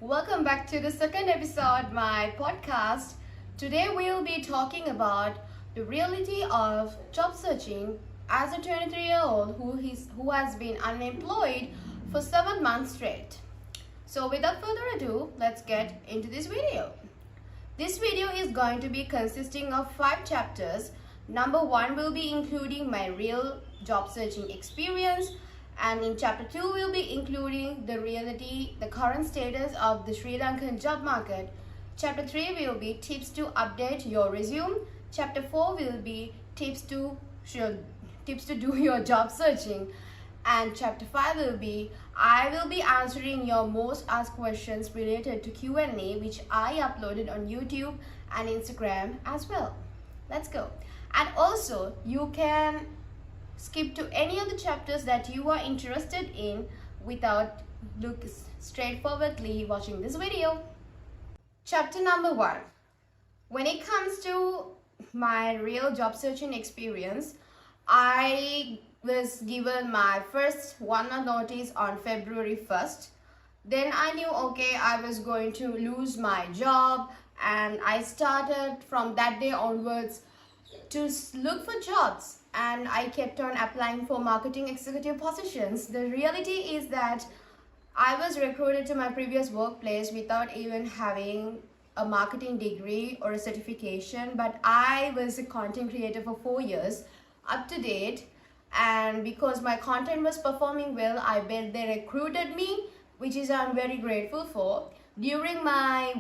welcome back to the second episode my podcast. Today we'll be talking about the reality of job searching as a 23-year-old who has been unemployed for 7 months straight. So without further ado, let's get into this video. This video is going to be consisting of 5 chapters. Number 1 will be including my real job searching experience, and in chapter 2 we'll be including the current status of the Sri Lankan job market. Chapter 3 will be tips to update your resume. Chapter 4 will be tips to do your job searching. And chapter 5 will be I will be answering your most asked questions related to Q&A, which I uploaded on YouTube and Instagram as well. Let's go. And also you can skip to any of the chapters that you are interested in without straightforwardly watching this video. Chapter number 1. When it comes to my real job searching experience, I was given my first 1 month notice on February 1st. Then I knew I was going to lose my job, and I started from that day onwards to look for jobs, and I kept on applying for marketing executive positions. The reality is that I was recruited to my previous workplace without even having a marketing degree or a certification, but I was a content creator for 4 years, up to date, and because my content was performing well, I bet they recruited me, which is I'm very grateful for. During my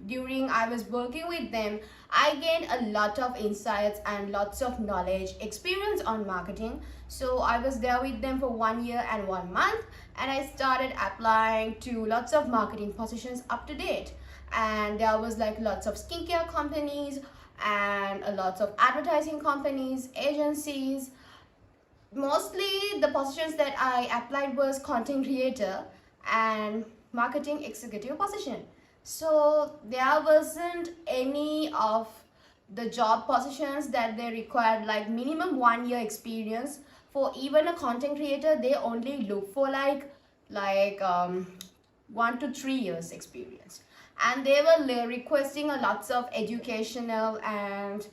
during I was working with them, I gained a lot of insights and lots of knowledge, experience on marketing. So I was there with them for 1 year and 1 month, and I started applying to lots of marketing positions up to date. And there was like lots of skincare companies and lots of advertising companies, agencies. Mostly the positions that I applied was content creator and marketing executive position. So there wasn't any of the job positions that they required like minimum 1 year experience. For even a content creator, they only look for like 1 to 3 years experience, and they were requesting a lots of educational and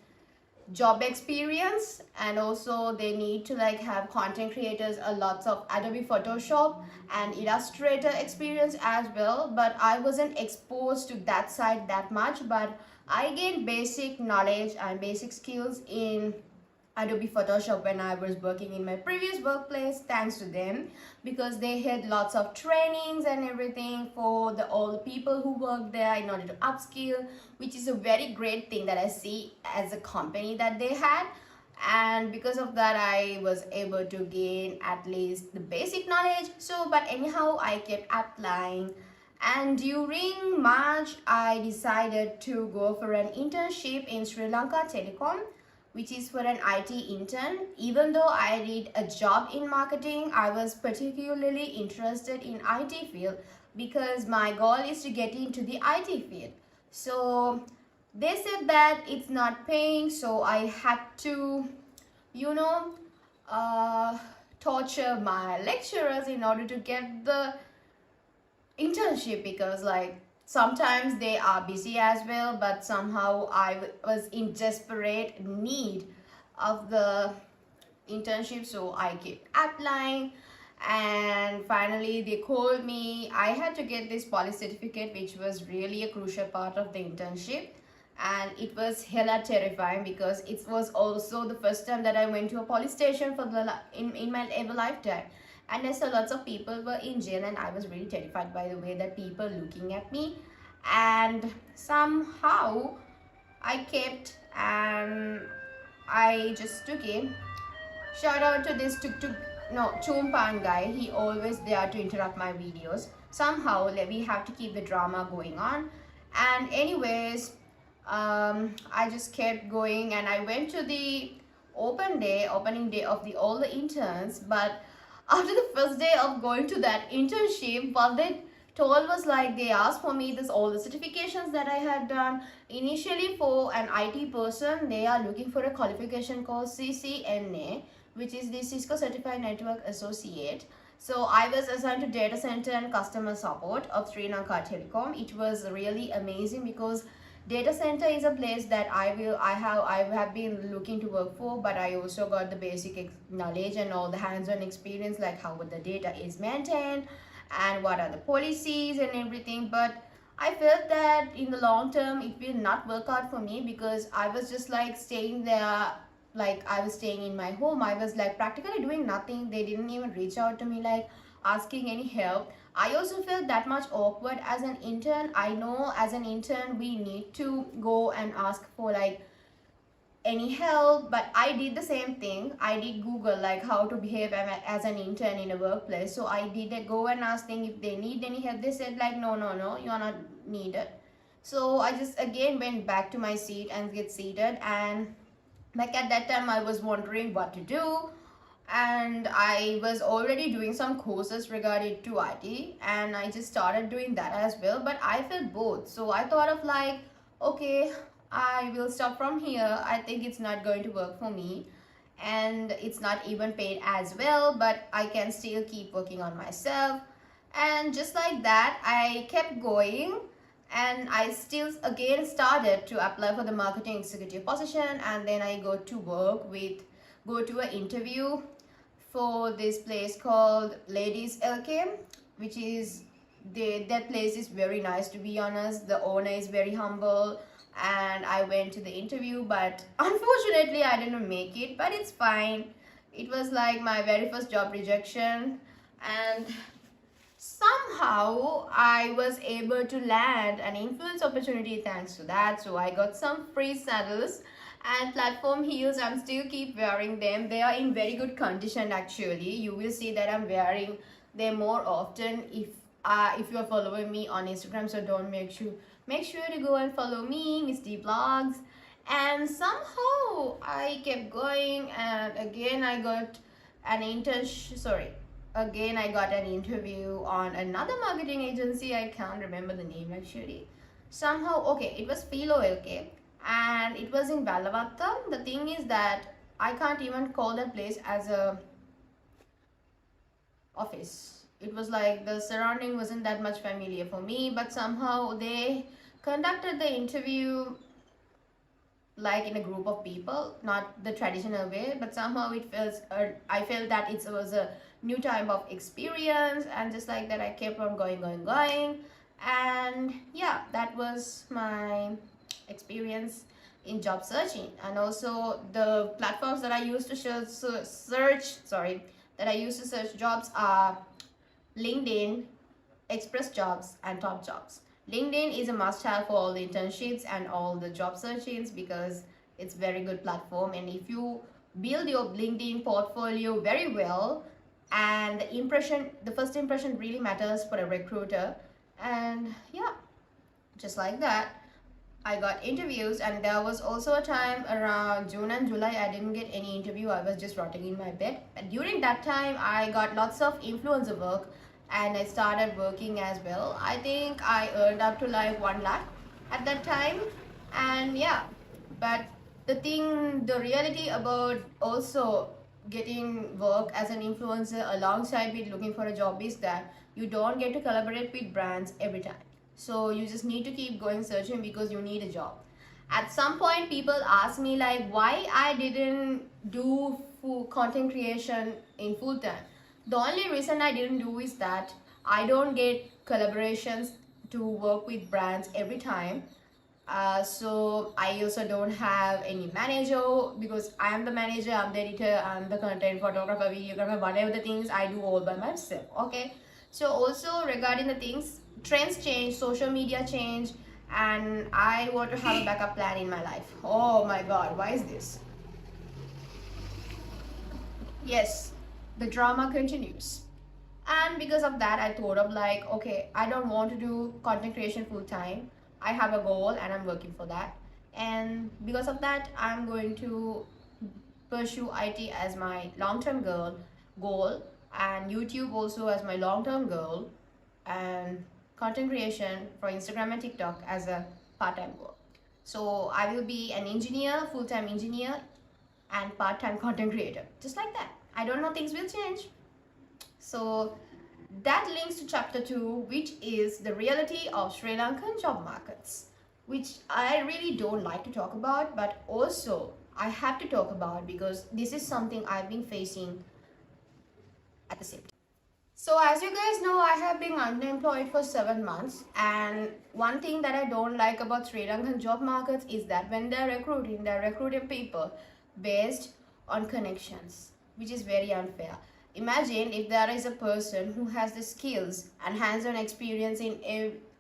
job experience, and also they need to have content creators a lots of Adobe Photoshop and Illustrator experience as well. But I wasn't exposed to that side that much, but I gained basic knowledge and basic skills in Adobe Photoshop when I was working in my previous workplace, thanks to them, because they had lots of trainings and everything for all the people who work there in order to upskill, which is a very great thing that I see as a company that they had. And because of that, I was able to gain at least the basic knowledge. But anyhow, I kept applying, and during March I decided to go for an internship in Sri Lanka Telecom, which is for an IT intern. Even though I did a job in marketing, I was particularly interested in IT field because my goal is to get into the IT field. So they said that it's not paying, so I had to torture my lecturers in order to get the internship, because sometimes they are busy as well, but somehow I was in desperate need of the internship, so I kept applying. And finally they called me. I had to get this police certificate, which was really a crucial part of the internship, and it was hella terrifying because it was also the first time that I went to a police station in my ever lifetime. And I saw lots of people were in jail, and I was really terrified by the way that people looking at me. And somehow I kept, and I just took it. Shout out to this Chumpan guy. He always there to interrupt my videos. Somehow we have to keep the drama going on. And anyways, I just kept going, and I went to the opening day of all the interns. But after the first day of going to that internship, what they told was they asked for me all the certifications that I had done. Initially, for an IT person, they are looking for a qualification called CCNA, which is the Cisco Certified Network Associate. So I was assigned to data center and customer support of Sri Lanka Telecom. It was really amazing because data center is a place that I have been looking to work for, but I also got the basic knowledge and all the hands-on experience, like how the data is maintained and what are the policies and everything. But I felt that in the long term it will not work out for me because I was just like staying there, like I was staying in my home. I was like practically doing nothing. They didn't even reach out to me like asking any help. I also felt that much awkward as an intern. I know as an intern we need to go and ask for like any help, but I did the same thing. I did Google like how to behave as an intern in a workplace. So I did go and ask them if they need any help. They said like no, you are not needed. So I just again went back to my seat and get seated, and like at that time I was wondering what to do, and I was already doing some courses regarding to IT, and I just started doing that as well, but I felt bored. So I thought of like, okay, I will stop from here. I think it's not going to work for me, and it's not even paid as well, but I can still keep working on myself. And just like that I kept going, and I still again started to apply for the marketing executive position, and then I go to an interview for this place called Ladies LK, which is that place is very nice, to be honest. The owner is very humble, and I went to the interview, but unfortunately I didn't make it, but it's fine. It was like my very first job rejection, and somehow I was able to land an influence opportunity thanks to that. So I got some free saddles and platform heels. I'm still keep wearing them. They are in very good condition actually. You will see that I'm wearing them more often if you are following me on Instagram. So don't make sure to go and follow me, Miss D Vlogs. And somehow I kept going, and again I got an again I got an interview on another marketing agency. I can't remember the name actually. Somehow, okay, it was Philo LK, and it was in Balavatta. The thing is that I can't even call that place as a office. It was like the surrounding wasn't that much familiar for me, but somehow they conducted the interview like in a group of people, not the traditional way, but somehow it feels I felt that it was a new type of experience, and just like that I kept on going, and yeah, that was my experience in job searching. And also the platforms that I used to search jobs are LinkedIn, Express Jobs, and Top Jobs. LinkedIn is a must-have for all the internships and all the job searchings because it's very good platform, and if you build your LinkedIn portfolio very well, and the first impression really matters for a recruiter. And yeah, just like that I got interviews. And there was also a time around June and July I didn't get any interview. I was just rotting in my bed, and during that time I got lots of influencer work, and I started working as well. I think I earned up to like 1 lakh at that time. And yeah, but the reality about also getting work as an influencer alongside with looking for a job is that you don't get to collaborate with brands every time. So you just need to keep going searching because you need a job. At some point people ask me like why I didn't do full content creation in full time. The only reason I didn't do is that I don't get collaborations to work with brands every time. So I also don't have any manager because I am the manager, I'm the editor, I'm the content photographer, videographer, whatever the things I do all by myself. Okay. So also regarding the things, trends change, social media change, and I want to have a backup plan in my life. Oh my god, why is this? Yes, the drama continues. And because of that I thought of like, okay, I don't want to do content creation full time. I have a goal and I'm working for that, and because of that I'm going to pursue IT as my long-term goal, and YouTube also as my long-term goal, and content creation for Instagram and TikTok as a part-time goal. So I will be an engineer, full-time engineer, and part-time content creator, just like that. I don't know, things will change. So that links to chapter 2, which is the reality of Sri Lankan job markets, which I really don't like to talk about, but also I have to talk about because this is something I've been facing at the same time. So as you guys know, I have been unemployed for 7 months, and one thing that I don't like about Sri Lankan job markets is that when they're recruiting people based on connections, which is very unfair. Imagine if there is a person who has the skills and hands-on experience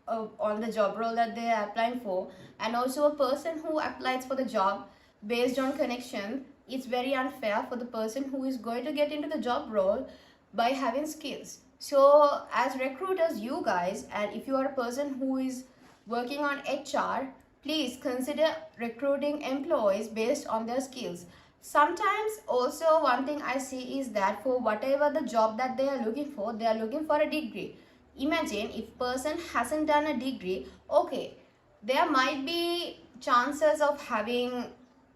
on the job role that they are applying for, and also a person who applies for the job based on connection. It's very unfair for the person who is going to get into the job role by having skills. So as recruiters, you guys, and if you are a person who is working on HR, please consider recruiting employees based on their skills. Sometimes also one thing I see is that for whatever the job that they are looking for a degree. Imagine if person hasn't done a degree, okay, there might be chances of having,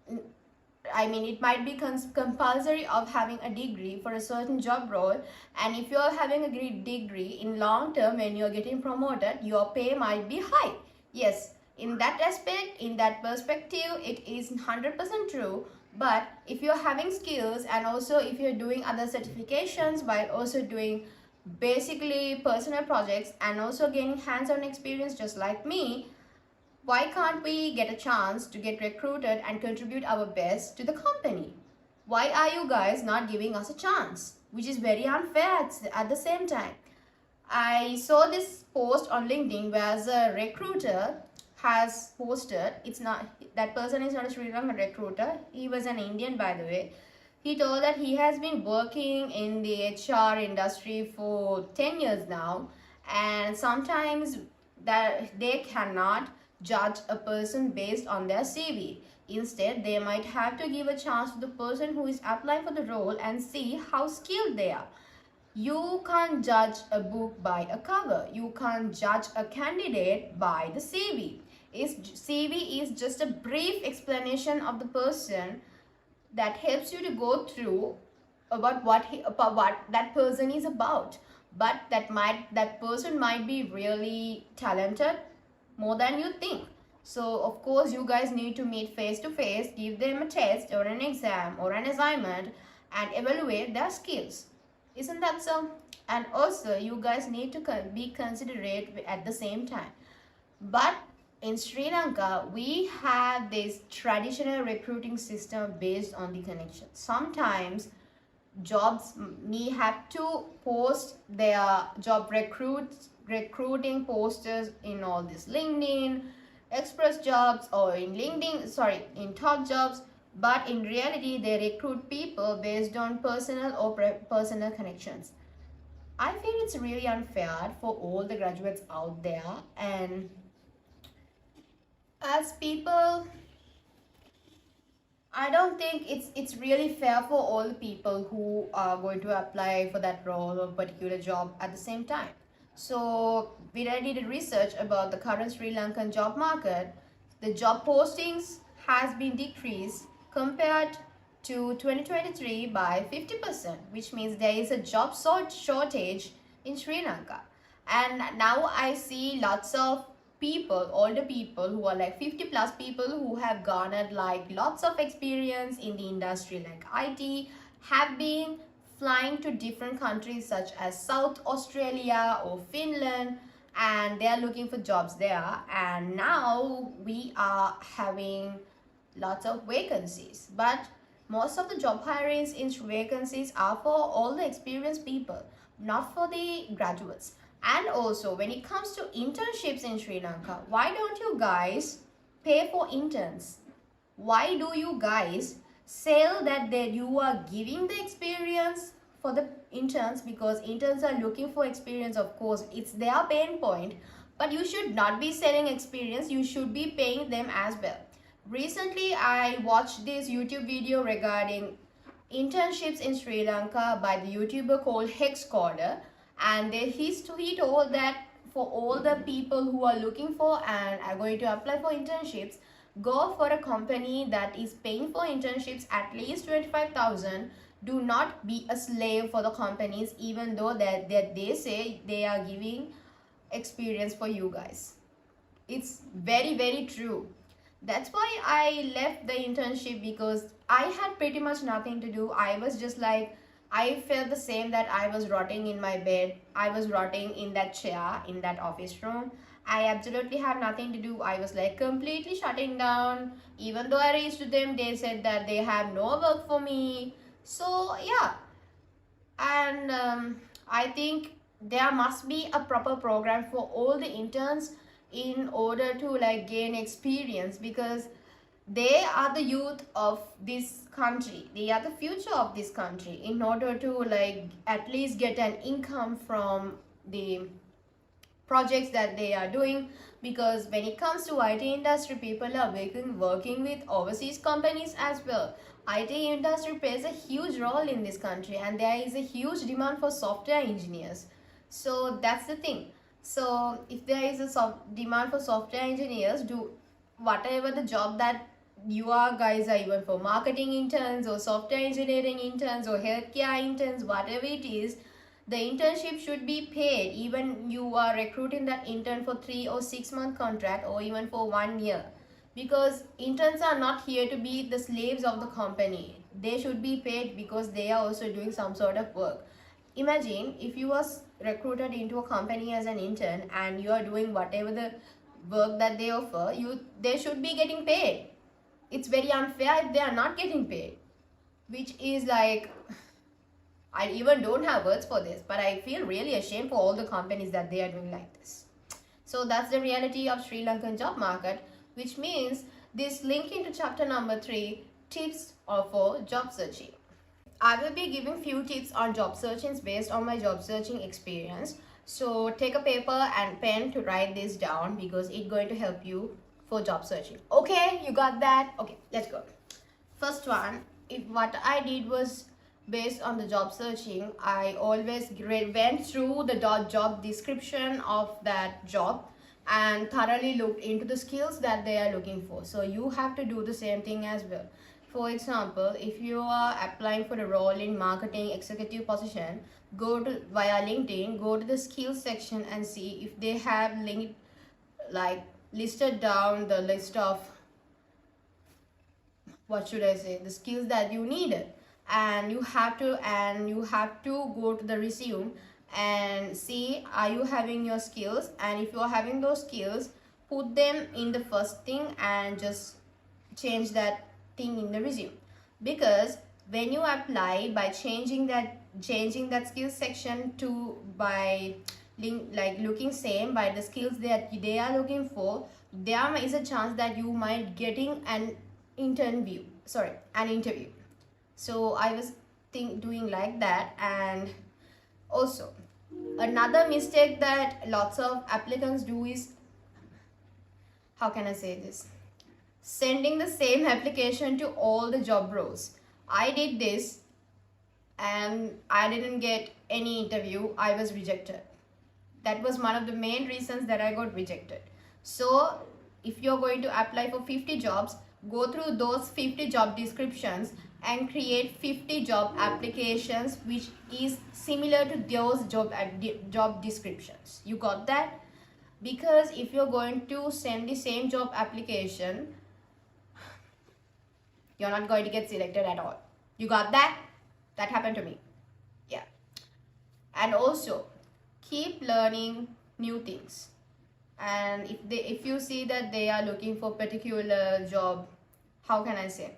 it might be compulsory of having a degree for a certain job role, and if you're having a great degree, in long term when you're getting promoted, your pay might be high. Yes, in that aspect, in that perspective, it is 100% true. But if you're having skills, and also if you're doing other certifications while also doing basically personal projects and also gaining hands-on experience just like me, why can't we get a chance to get recruited and contribute our best to the company? Why are you guys not giving us a chance? Which is very unfair at the same time. I saw this post on LinkedIn where a recruiter has posted, it's not, that person is not a Sri Lankan recruiter, he was an Indian by the way. He told that he has been working in the HR industry for 10 years now, and sometimes that they cannot judge a person based on their CV. Instead, they might have to give a chance to the person who is applying for the role and see how skilled they are. You can't judge a book by a cover. You can't judge a candidate by the CV. CV is just a brief explanation of the person that helps you to go through about what that person is about. But that person might be really talented more than you think. So of course you guys need to meet face to face, give them a test or an exam or an assignment and evaluate their skills. Isn't that so? And also you guys need to be considerate at the same time. But in Sri Lanka, we have this traditional recruiting system based on the connection. Sometimes jobs may have to post their job recruiting posters in all this LinkedIn, Express Jobs, or in Top Jobs, but in reality they recruit people based on personal connections. I feel it's really unfair for all the graduates out there, and as people, I don't think it's really fair for all the people who are going to apply for that role or particular job at the same time. So when I did research about the current Sri Lankan job market, the job postings has been decreased compared to 2023 by 50%, which means there is a job shortage in Sri Lanka. And now I see lots of people, older people who are like 50 plus people who have garnered like lots of experience in the industry like IT, have been flying to different countries such as South Australia or Finland, and they are looking for jobs there. And now we are having lots of vacancies, but most of the job hirings in vacancies are for all the experienced people, not for the graduates. And also when it comes to internships in Sri Lanka, why don't you guys pay for interns? Why do you guys sell that you are giving the experience for the interns? Because interns are looking for experience, of course, it's their pain point, but you should not be selling experience, you should be paying them as well. Recently, I watched this YouTube video regarding internships in Sri Lanka by the YouTuber called Hexcoder, and he told that for all the people who are looking for and are going to apply for internships, go for a company that is paying for internships at least 25,000. Do not be a slave for the companies, even though that they say they are giving experience for you guys. It's very, very true. That's why I left the internship, because I had pretty much nothing to do. I was just like, I felt the same, that I was rotting in my bed. I was rotting in that chair in that office room. I absolutely had nothing to do. I was like completely shutting down. Even though I reached to them, they said that they have no work for me. So yeah, and I think there must be a proper program for all the interns in order to like gain experience, because they are the youth of this country, they are the future of this country. In order to like at least get an income from the projects that they are doing, because when it comes to IT industry, people are working with overseas companies as well. IT industry plays a huge role in this country, and there is a huge demand for software engineers. So that's the thing. So if there is a demand for software engineers, do whatever the job that you are guys are, even for marketing interns or software engineering interns or healthcare interns, whatever it is, the internship should be paid, even you are recruiting that intern for 3 or 6 month contract, or even for 1 year, because interns are not here to be the slaves of the company. They should be paid because they are also doing some sort of work. Imagine if you was recruited into a company as an intern and you are doing whatever the work that they offer you, they should be getting paid. It's very unfair if they are not getting paid, which is like, I even don't have words for this, but I feel really ashamed for all the companies that they are doing like this. So that's the reality of Sri Lankan job market, which means this link into chapter number 3, tips for job searching. I will be giving few tips on job searching based on my job searching experience. So take a paper and pen to write this down, because it's going to help you for job searching. Okay, you got that? Okay, let's go. First one, if what I did was based on the job searching, I always went through the job description of that job and thoroughly looked into the skills that they are looking for. So you have to do the same thing as well. For example, if you are applying for a role in marketing executive position, go to via LinkedIn, go to the skills section and see if they have listed down the list of, what should I say, the skills that you needed. And you have to go to the resume and see, are you having your skills, and if you are having those skills, put them in the first thing and just change that thing in the resume. Because when you apply, by changing that skills section to looking same by the skills that they are looking for, there is a chance that you might getting an interview. So I was doing like that. And also another mistake that lots of applicants do is, how can I say this, sending the same application to all the job roles. I did this and I didn't get any interview. I was rejected. That was one of the main reasons that I got rejected. So if you're going to apply for 50 jobs, go through those 50 job descriptions and create 50 job applications which is similar to those job descriptions. You got that? Because if you're going to send the same job application, you're not going to get selected at all. You got that? That happened to me. Yeah. And also keep learning new things. And if you see that they are looking for particular job, how can I say,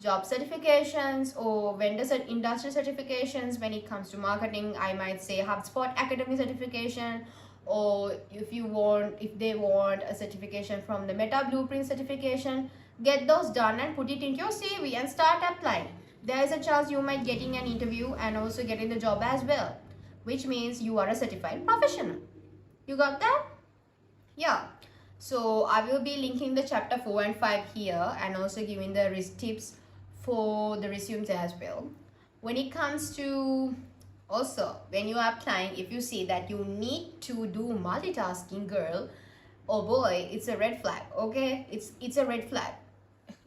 job certifications or vendor industry certifications, when it comes to marketing, I might say HubSpot Academy certification, or if they want a certification from the Meta Blueprint certification, get those done and put it into your CV and start applying. There is a chance you might getting an interview and also getting the job as well, which means you are a certified professional. You got that? Yeah. So I will be linking the chapter 4 and 5 here, and also giving the tips for the resumes as well. When it comes to, also when you are applying, if you see that you need to do multitasking, girl or boy, it's a red flag. Okay, it's a red flag.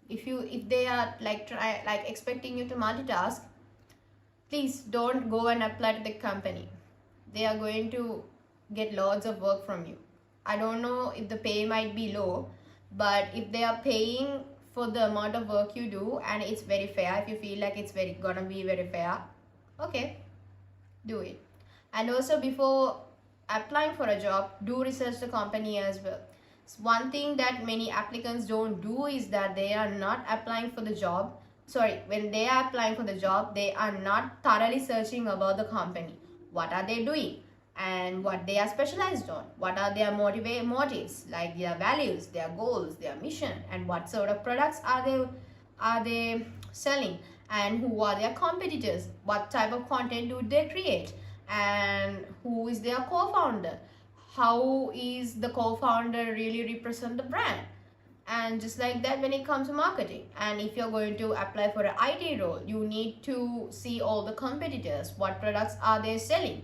If they are expecting you to multitask, please don't go and apply to the company. They are going to get lots of work from you. I don't know if the pay might be low, but if they are paying for the amount of work you do and it's very fair, if you feel like it's gonna be very fair, okay, do it. And also, before applying for a job, do research the company as well. So one thing that many applicants don't do is that they are not applying for the job. Sorry, when they are applying for the job, they are not thoroughly searching about the company. What are they doing? And what they are specialized on? What are their motives, like their values, their goals, their mission, and what sort of products are they selling? And who are their competitors? What type of content do they create? And who is their co-founder? How is the co-founder really represent the brand? And just like that, when it comes to marketing, and if you're going to apply for an IT role, you need to see all the competitors. What products are they selling?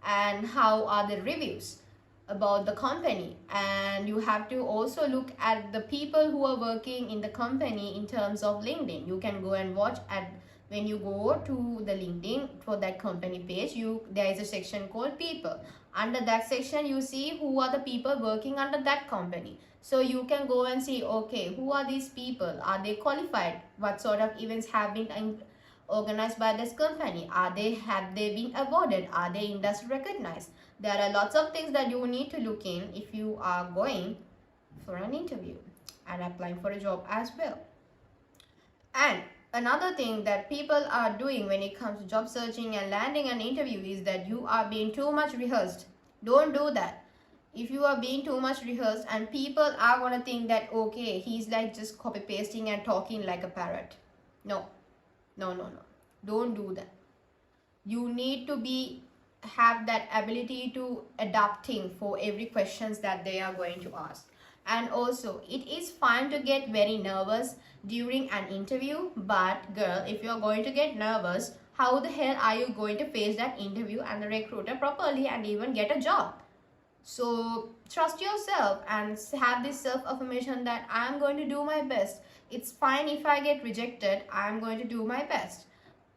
And how are the reviews about the company? And you have to also look at the people who are working in the company in terms of LinkedIn. You can go and watch at when you go to the LinkedIn for that company page, there is a section called people. Under that section, you see who are the people working under that company. So you can go and see, okay, who are these people? Are they qualified? What sort of events have been organized by this company? Have they been awarded? Are they industry recognized? There are lots of things that you need to look in if you are going for an interview and applying for a job as well. And another thing that people are doing when it comes to job searching and landing an interview is that you are being too much rehearsed. Don't do that. If you are being too much rehearsed, and people are going to think that, okay, he's like just copy pasting and talking like a parrot. No. Don't do that. You need to have that ability to adapting for every questions that they are going to ask. And also, it is fine to get very nervous during an interview, but girl, if you're going to get nervous, how the hell are you going to face that interview and the recruiter properly and even get a job? So trust yourself and have this self-affirmation that I'm going to do my best. It's fine if I get rejected, I'm going to do my best.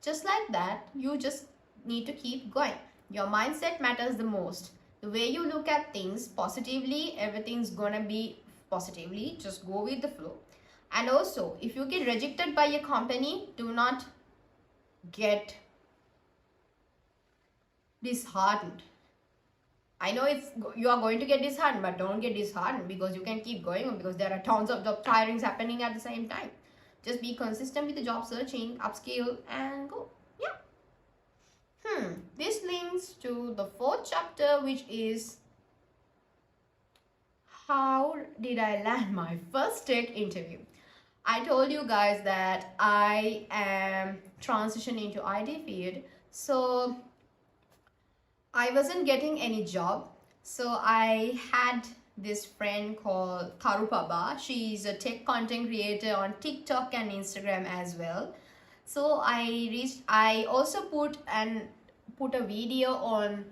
Just like that, you just need to keep going. Your mindset matters the most. The way you look at things positively, everything's gonna be positively. Just go with the flow. And also, if you get rejected by a company, do not get disheartened. I know you are going to get disheartened, but don't get disheartened, because you can keep going on, because there are tons of job hirings happening at the same time. Just be consistent with the job searching, upskill, and go. This links to the 4th chapter, which is how did I land my first tech interview. I told you guys that I am transitioning into IT field, so I wasn't getting any job. So I had this friend called Karupaba. She's a tech content creator on TikTok and Instagram as well. So I also put a video on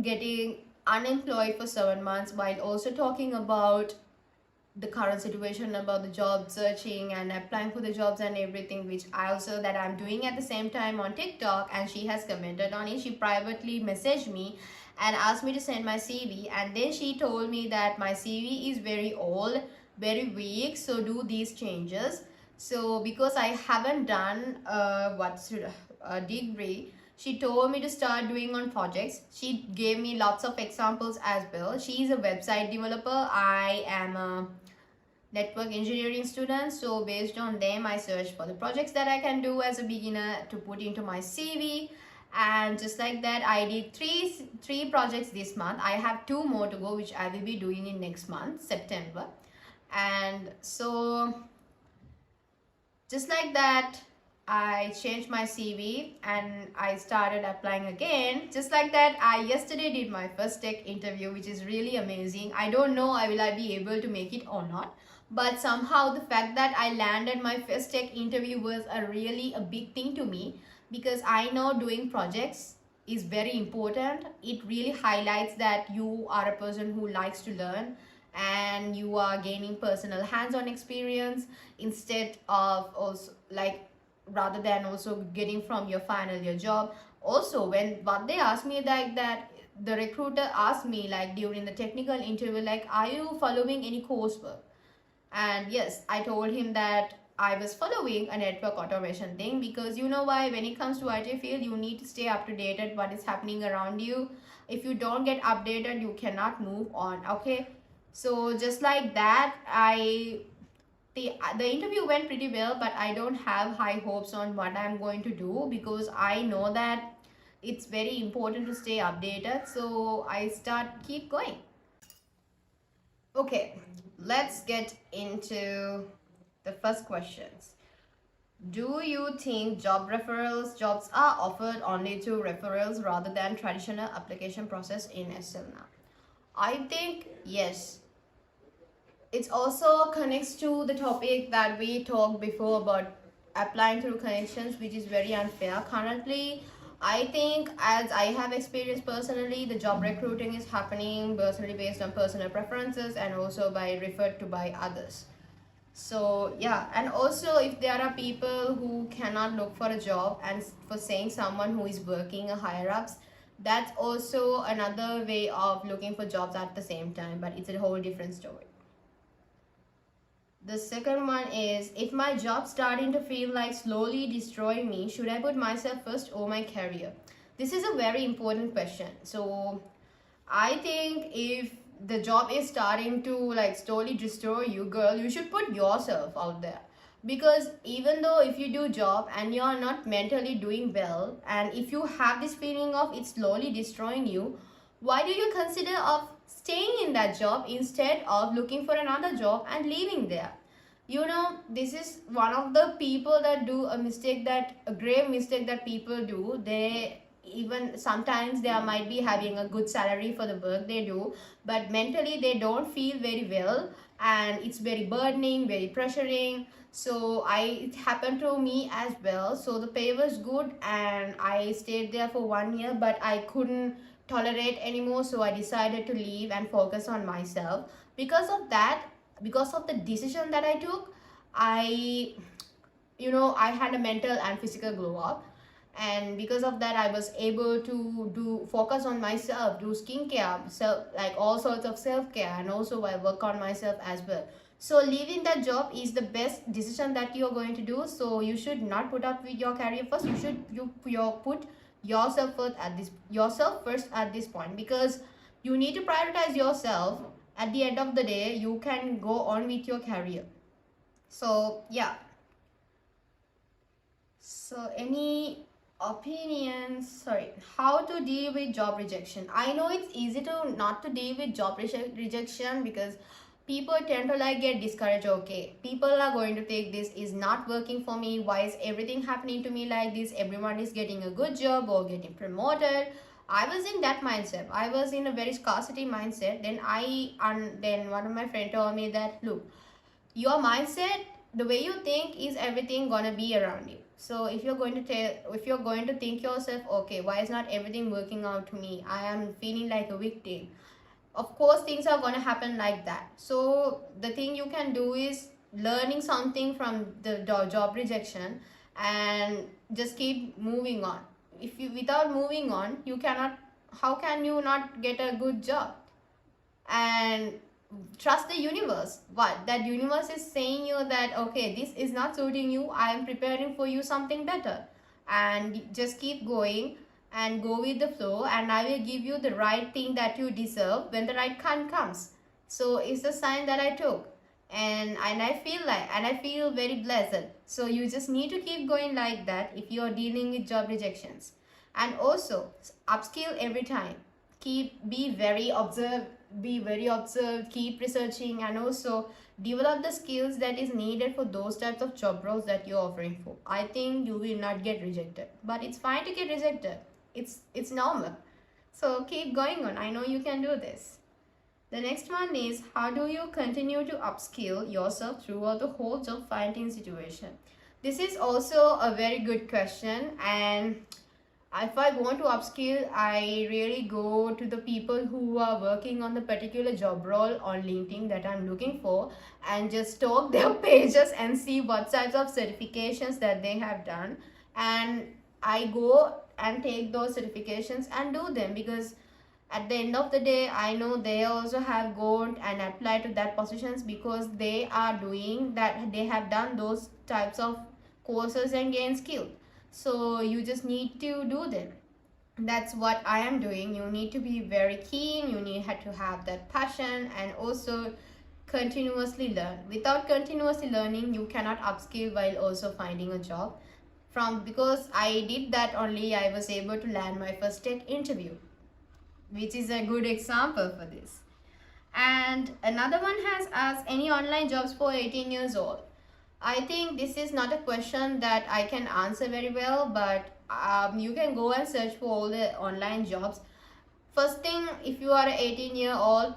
getting unemployed for 7 months, while also talking about the current situation, about the job searching and applying for the jobs and everything, which I'm doing at the same time on TikTok. And she has commented on it. She privately messaged me and asked me to send my CV, and then she told me that my CV is very old, very weak, so do these changes. So because I haven't done a degree, she told me to start doing on projects. She gave me lots of examples as well. She is a website developer. I am a network engineering student, so based on them I searched for the projects that I can do as a beginner to put into my CV. And just like that, I did three projects this month. I have 2 more to go, which I will be doing in next month, September. And so just like that, I changed my CV and I started applying again. Just like that, I yesterday did my first tech interview, which is really amazing. I don't know will I be able to make it or not, but somehow the fact that I landed my first tech interview was really a big thing to me, because I know doing projects is very important. It really highlights that you are a person who likes to learn and you are gaining personal hands-on experience, instead of also like rather than also getting from your final year job. Also, when what they asked me like that, the recruiter asked me like during the technical interview, like, are you following any coursework? And yes, I told him that I was following a network automation thing, because you know why, when it comes to IT field, you need to stay up to date at what is happening around you. If you don't get updated, you cannot move on. Okay, so just like that, the interview went pretty well, but I don't have high hopes on what I'm going to do, because I know that it's very important to stay updated. So I keep going. Okay, let's get into the first questions. Do you think jobs are offered only to referrals rather than traditional application process in SL now? I think yes. It also connects to the topic that we talked before about applying through connections, which is very unfair currently. I think, as I have experienced personally, the job recruiting is happening personally based on personal preferences and also by referred to by others. So yeah, and also if there are people who cannot look for a job and for saying someone who is working a higher ups, that's also another way of looking for jobs at the same time, but it's a whole different story. The second one is, if my job starting to feel like slowly destroying me, should I put myself first or my career? This is a very important question. So I think if the job is starting to like slowly destroy you, girl, you should put yourself out there. Because even though if you do job and you are not mentally doing well, and if you have this feeling of it's slowly destroying you, why do you consider of staying in that job instead of looking for another job and leaving there? You know, this is one of the people that do a mistake, that a grave mistake that people do. They even sometimes they might be having a good salary for the work they do, but mentally they don't feel very well, and it's very burdening, very pressuring. So it happened to me as well. So the pay was good and I stayed there for 1 year, but I couldn't tolerate anymore, so I decided to leave and focus on myself. Because of that, because of the decision that I took, I I had a mental and physical glow up, and because of that I was able to do focus on myself, do skincare, self, like all sorts of self-care, and also I work on myself as well. So leaving that job is the best decision that you're going to do. So you should not put up with your career first. You put yourself first at this point, because you need to prioritize yourself. At the end of the day, you can go on with your career. So yeah. So any opinions? Sorry, how to deal with job rejection? I know it's easy to not to deal with job rejection, because people tend to like get discouraged. Okay, people are going to take this is not working for me. Why is everything happening to me like this? Everyone is getting a good job or getting promoted. I was in that mindset. I was in a very scarcity mindset. Then one of my friends told me that, look, your mindset, the way you think, is everything gonna be around you. So if you're going to think yourself, okay, why is not everything working out to me? I am feeling like a victim. Of course, things are gonna happen like that. So the thing you can do is learning something from the job rejection and just keep moving on. If you without moving on, you cannot. How can you not get a good job? And trust the universe. What that universe is saying you that, okay, this is not suiting you, I am preparing for you something better. And just keep going and go with the flow, and I will give you the right thing that you deserve when the right time comes. So it's a sign that I took, and I feel very blessed. So you just need to keep going like that if you're dealing with job rejections. And also upskill every time. Be very observed, keep researching, and also develop the skills that is needed for those types of job roles that you're offering for. I think you will not get rejected, but it's fine to get rejected. It's normal. So keep going on. I know you can do this. The next one is, how do you continue to upskill yourself throughout the whole job finding situation? This is also a very good question, and If I want to upskill, I really go to the people who are working on the particular job role on LinkedIn that I'm looking for, and just stalk their pages and see what types of certifications that they have done. And I go and take those certifications and do them, because at the end of the day, I know they also have gone and applied to that positions, because they are doing that, they have done those types of courses and gain skill. So you just need to do them. That's what I am doing. You need to be very keen, you need to have that passion, and also continuously learn. Without continuously learning, you cannot upskill while also finding a job. From because I did that only, I was able to land my first tech interview, which is a good example for this. And another one has asked, any online jobs for 18 years old? I think this is not a question that I can answer very well, but you can go and search for all the online jobs. First thing, if you are an 18-year-old,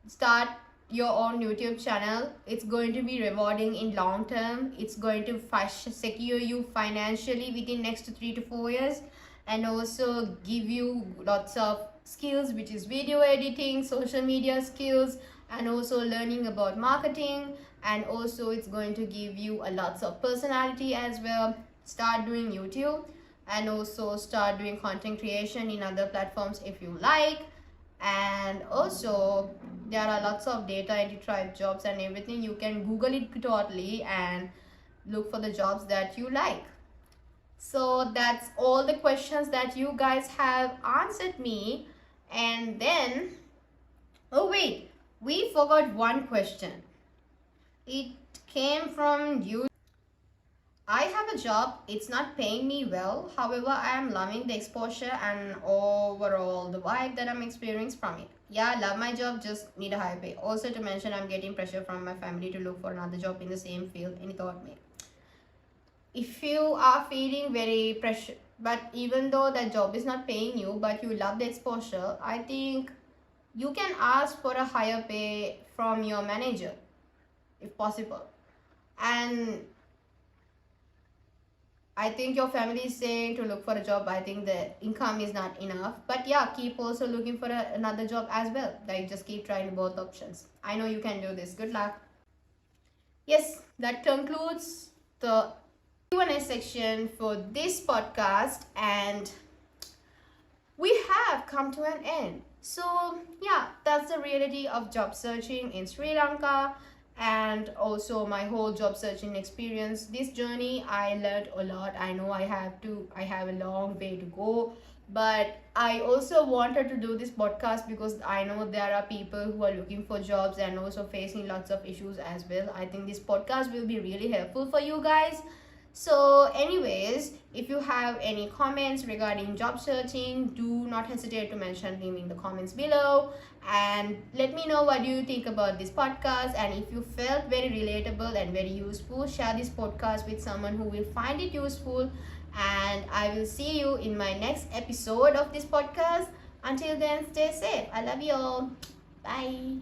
start your own YouTube channel. It's going to be rewarding in long term. It's going to secure you financially within next 3 to 4 years, and also give you lots of skills, which is video editing, social media skills, and also learning about marketing. And also it's going to give you a lots of personality as well. Start doing YouTube, and also start doing content creation in other platforms if you like. And also there are lots of data entry type jobs and everything. You can Google it totally and look for the jobs that you like. So that's all the questions that you guys have answered me. And then, oh wait, we forgot one question. It came from you. I have a job, it's not paying me well. However, I am loving the exposure and overall the vibe that I'm experiencing from it. Yeah, I love my job, just need a higher pay. Also to mention, I'm getting pressure from my family to look for another job in the same field. Any thought me? If you are feeling very pressure, but even though that job is not paying you, but you love the exposure, I think you can ask for a higher pay from your manager if possible. And I think your family is saying to look for a job. I think the income is not enough. But yeah, keep also looking for another job as well. Like, just keep trying both options. I know you can do this. Good luck. Yes, that concludes the Q&A section for this podcast. And we have come to an end. So yeah, that's the reality of job searching in Sri Lanka, and also my whole job searching experience. This journey, I learned a lot. I know I have a long way to go, but I also wanted to do this podcast because I know there are people who are looking for jobs and also facing lots of issues as well. I think this podcast will be really helpful for you guys. So anyways, if you have any comments regarding job searching, do not hesitate to mention them in the comments below, and let me know what you think about this podcast. And if you felt very relatable and very useful, share this podcast with someone who will find it useful. And I will see you in my next episode of this podcast. Until then, stay safe. I love you all. Bye.